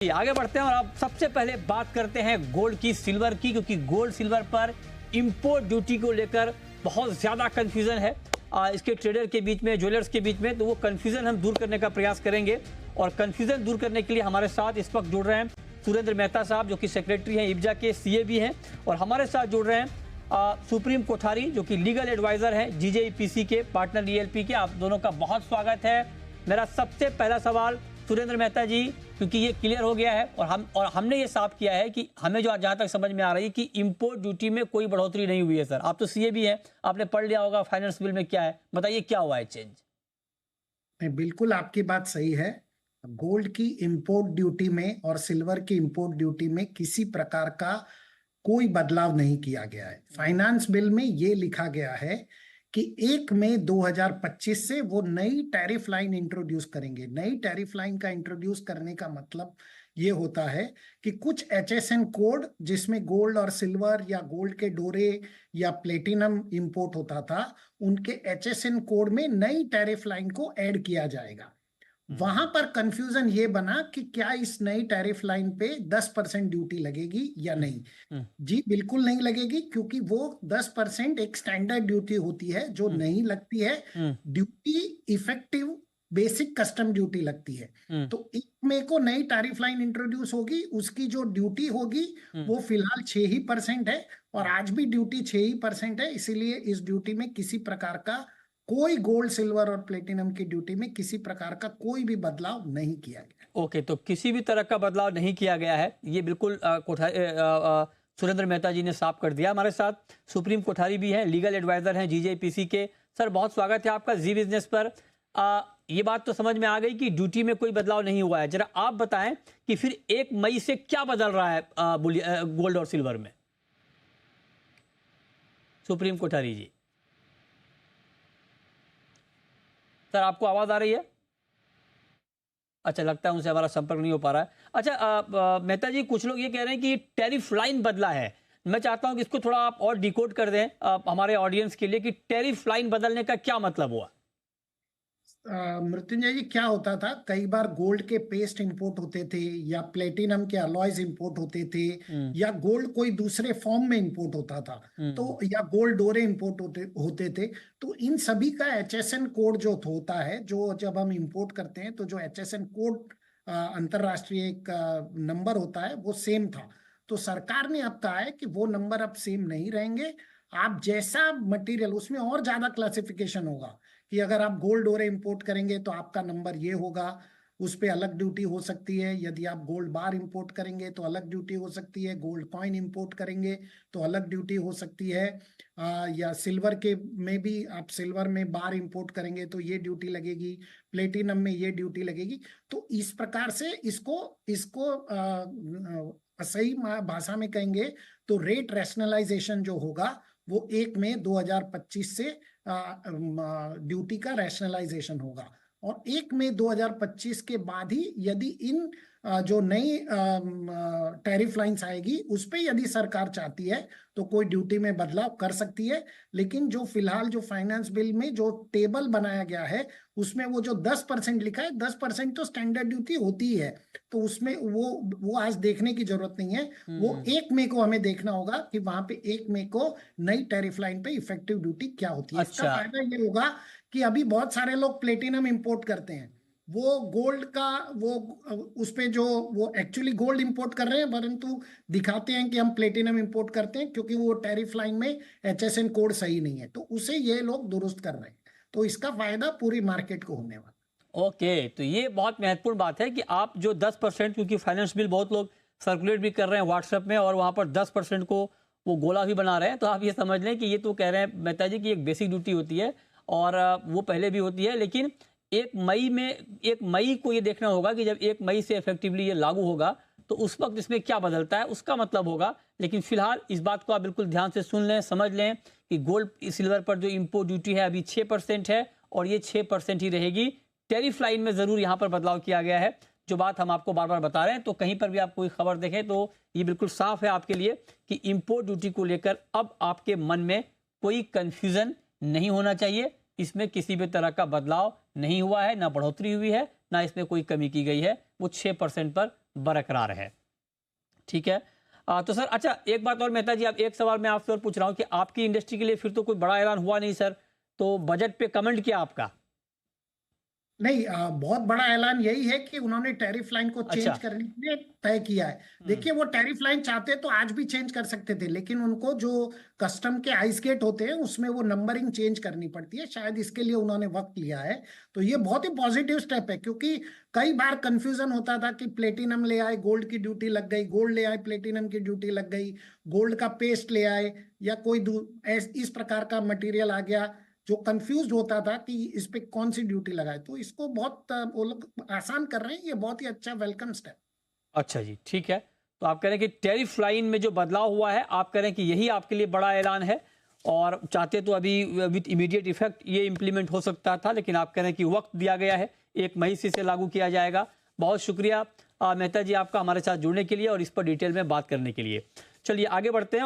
आगे बढ़ते हैं और अब सबसे पहले बात करते हैं गोल्ड की, सिल्वर की, क्योंकि गोल्ड सिल्वर पर इंपोर्ट ड्यूटी को लेकर बहुत ज़्यादा कंफ्यूजन है इसके ट्रेडर के बीच में, ज्वेलर्स के बीच में। तो वो कंफ्यूजन हम दूर करने का प्रयास करेंगे और कंफ्यूजन दूर करने के लिए हमारे साथ इस वक्त जुड़ रहे हैं सुरेंद्र मेहता साहब, जो कि सेक्रेटरी हैं, इब्जा के सीए भी हैं, और हमारे साथ जुड़ रहे हैं सुप्रीम कोठारी, जो कि लीगल एडवाइजर हैं जीजेईपीसी के, पार्टनर ईएलपी के। आप दोनों का बहुत स्वागत है। मेरा सबसे पहला सवाल सुरेंद्र मेहता जी, क्योंकि ये क्लियर हो गया है और हमने ये साफ किया है कि हमें जो जहां तक समझ में आ रही है कि इंपोर्ट ड्यूटी में कोई बढ़ोतरी नहीं हुई है। सर, आप तो सीए भी हैं, आपने पढ़ लिया होगा फाइनेंस बिल में क्या है, बताइए क्या हुआ है चेंज। बिल्कुल आपकी बात सही है। गोल्ड की इंपोर्ट ड्यूटी में और सिल्वर की इंपोर्ट ड्यूटी में किसी प्रकार का कोई बदलाव नहीं किया गया है। फाइनेंस बिल में ये लिखा गया है कि 1 मई 2025 से वो नई टैरिफ लाइन इंट्रोड्यूस करेंगे। नई टैरिफ लाइन का इंट्रोड्यूस करने का मतलब ये होता है कि कुछ एचएसएन कोड जिसमें गोल्ड और सिल्वर या गोल्ड के डोरे या प्लेटिनम इंपोर्ट होता था, उनके एचएसएन कोड में नई टैरिफ लाइन को ऐड किया जाएगा। वहां पर कंफ्यूजन ये बना कि क्या इस नई टैरिफ लाइन पे 10% ड्यूटी लगेगी या नहीं। जी बिल्कुल नहीं लगेगी, क्योंकि वो 10% एक स्टैंडर्ड ड्यूटी होती है जो नहीं लगती है। Duty effective basic custom duty लगती है। तो 1 मई को नई टैरिफ लाइन इंट्रोड्यूस होगी, उसकी जो ड्यूटी होगी वो फिलहाल 6% है, और आज भी ड्यूटी 6% है। इसीलिए इस ड्यूटी में किसी प्रकार का कोई गोल्ड सिल्वर और प्लेटिनम की ड्यूटी में किसी प्रकार का कोई भी बदलाव नहीं किया गया। ओके, तो किसी भी तरह का बदलाव नहीं किया गया है, ये बिल्कुल सुरेंद्र मेहता जी ने साफ कर दिया। हमारे साथ सुप्रीम कोठारी भी हैं, लीगल एडवाइजर हैं जीजेईपीसी के। सर, बहुत स्वागत है आपका जी बिजनेस पर। ये बात तो समझ में आ गई कि ड्यूटी में कोई बदलाव नहीं हुआ है। जरा आप बताएं कि फिर 1 मई से क्या बदल रहा है गोल्ड और सिल्वर में। सुप्रीम कोठारी जी, सर आपको आवाज आ रही है? अच्छा, लगता है उनसे हमारा संपर्क नहीं हो पा रहा है। अच्छा मेहता जी, कुछ लोग ये कह रहे हैं कि टैरिफ लाइन बदला है। मैं चाहता हूं कि इसको थोड़ा आप और डिकोड कर दें हमारे ऑडियंस के लिए कि टैरिफ लाइन बदलने का क्या मतलब हुआ। मृत्युंजय जी, क्या होता था, कई बार गोल्ड के पेस्ट इंपोर्ट होते थे या प्लेटिनम के अलॉयज इंपोर्ट होते थे, या गोल्ड कोई दूसरे फॉर्म में इंपोर्ट होता था, तो या गोल्ड डोरे इंपोर्ट होते थे। तो इन सभी का एचएसएन कोड जो होता है, जो जब हम इंपोर्ट करते हैं तो जो एचएसएन कोड अंतरराष्ट्रीय एक नंबर होता है, वो सेम था। तो सरकार ने अब कहा है कि वो नंबर अब सेम नहीं रहेंगे। आप जैसा मटेरियल, उसमें और ज्यादा क्लासिफिकेशन होगा कि अगर आप गोल्ड डोरे इंपोर्ट करेंगे तो आपका नंबर ये होगा, उस पर अलग ड्यूटी हो सकती है। यदि आप गोल्ड बार इंपोर्ट करेंगे तो अलग ड्यूटी हो सकती है। गोल्ड कॉइन इंपोर्ट करेंगे तो अलग ड्यूटी हो सकती है। या सिल्वर के में भी आप सिल्वर में बार इंपोर्ट करेंगे तो ये ड्यूटी लगेगी, प्लेटिनम में ये ड्यूटी लगेगी। तो इस प्रकार से इसको इसको सही भाषा में कहेंगे तो रेट रैशनलाइजेशन जो होगा वो 1 मई 2025 से ड्यूटी का रैशनलाइजेशन होगा। और 1 मई 2025 के बाद ही यदि इन जो नई टैरिफ लाइंस आएगी उस पे यदि सरकार चाहती है तो कोई ड्यूटी में बदलाव कर सकती है। लेकिन जो फिलहाल जो फाइनेंस बिल में जो टेबल बनाया गया है उसमें वो जो 10% लिखा है, 10% तो स्टैंडर्ड ड्यूटी होती ही है। तो उसमें वो आज देखने की जरूरत नहीं है। वो 1 मई को हमें देखना होगा कि वहां पे 1 मई को नई टैरिफ लाइन पे इफेक्टिव ड्यूटी क्या होती है। इसका फायदा ये होगा कि अभी बहुत सारे लोग प्लेटिनम इंपोर्ट करते हैं, वो गोल्ड का वो उस पे जो वो एक्चुअली गोल्ड इंपोर्ट कर रहे हैं, परंतु दिखाते हैं कि हम प्लेटिनम इंपोर्ट करते हैं, क्योंकि वो टैरिफ लाइन में एचएसएन कोड सही नहीं है, तो उसे ये लोग दुरुस्त कर रहे हैं। तो इसका फायदा पूरी मार्केट को होने वाला। ओके, तो ये बहुत महत्वपूर्ण बात है कि आप जो 10%, क्योंकि फाइनेंस बिल बहुत लोग सर्कुलेट भी कर रहे हैं व्हाट्सएप में और वहां पर 10% को वो गोला भी बना रहे हैं, तो आप ये समझ लें कि ये तो कह रहे हैं मेहता जी की एक बेसिक ड्यूटी होती है और वो पहले भी होती है। लेकिन 1 मई को ये देखना होगा कि जब 1 मई से इफेक्टिवली ये लागू होगा तो उस वक्त इसमें क्या बदलता है, उसका मतलब होगा। लेकिन फिलहाल इस बात को आप बिल्कुल ध्यान से सुन लें, समझ लें कि गोल्ड सिल्वर पर जो इंपोर्ट ड्यूटी है अभी 6% है और ये 6% ही रहेगी। टैरिफ लाइन में जरूर यहाँ पर बदलाव किया गया है, जो बात हम आपको बार बार बता रहे हैं। तो कहीं पर भी आप कोई खबर देखें तो ये बिल्कुल साफ है आपके लिए कि इंपोर्ट ड्यूटी को लेकर अब आपके मन में कोई कंफ्यूजन नहीं होना चाहिए। इसमें किसी भी तरह का बदलाव नहीं हुआ है, ना बढ़ोतरी हुई है, ना इसमें कोई कमी की गई है। वो 6% पर बरकरार है। ठीक है। तो सर अच्छा एक बात और मेहता जी, अब एक सवाल मैं आपसे और पूछ रहा हूँ कि आपकी इंडस्ट्री के लिए फिर तो कोई बड़ा ऐलान हुआ नहीं सर, तो बजट पे कमेंट क्या आपका? नहीं, बहुत बड़ा ऐलान यही है कि उन्होंने टैरिफ लाइन को अच्छा। चेंज करने के लिए तय किया है। देखिए, वो टैरिफ लाइन चाहते तो आज भी चेंज कर सकते थे, लेकिन उनको जो कस्टम के आइस गेट होते हैं उसमें वो नंबरिंग चेंज करनी पड़ती है, शायद इसके लिए उन्होंने वक्त लिया है। तो ये बहुत ही पॉजिटिव स्टेप है, क्योंकि कई बार कंफ्यूजन होता था कि प्लेटिनम ले आए गोल्ड की ड्यूटी लग गई, गोल्ड ले आए प्लेटिनम की ड्यूटी लग गई, गोल्ड का पेस्ट ले आए या कोई इस प्रकार का मटेरियल आ गया जो कंफ्यूज होता था कि इस पे कौन सी ड्यूटी लगाए। तो इसको बहुत वो लोग आसान कर रहे हैं, ये बहुत ही अच्छा वेलकम स्टेप। अच्छा जी, ठीक है। तो आप कह रहे हैं कि टैरिफ लाइन में जो बदलाव हुआ है, आप कह रहे हैं कि यही आपके लिए बड़ा ऐलान है, और चाहते तो अभी विद इमीडिएट इफेक्ट ये इंप्लीमेंट हो सकता था, लेकिन आप कह रहे हैं कि वक्त दिया गया है, 1 मई से इसे लागू किया जाएगा। बहुत शुक्रिया मेहता जी आपका हमारे साथ जुड़ने के लिए और इस पर डिटेल में बात करने के लिए। चलिए आगे बढ़ते हैं।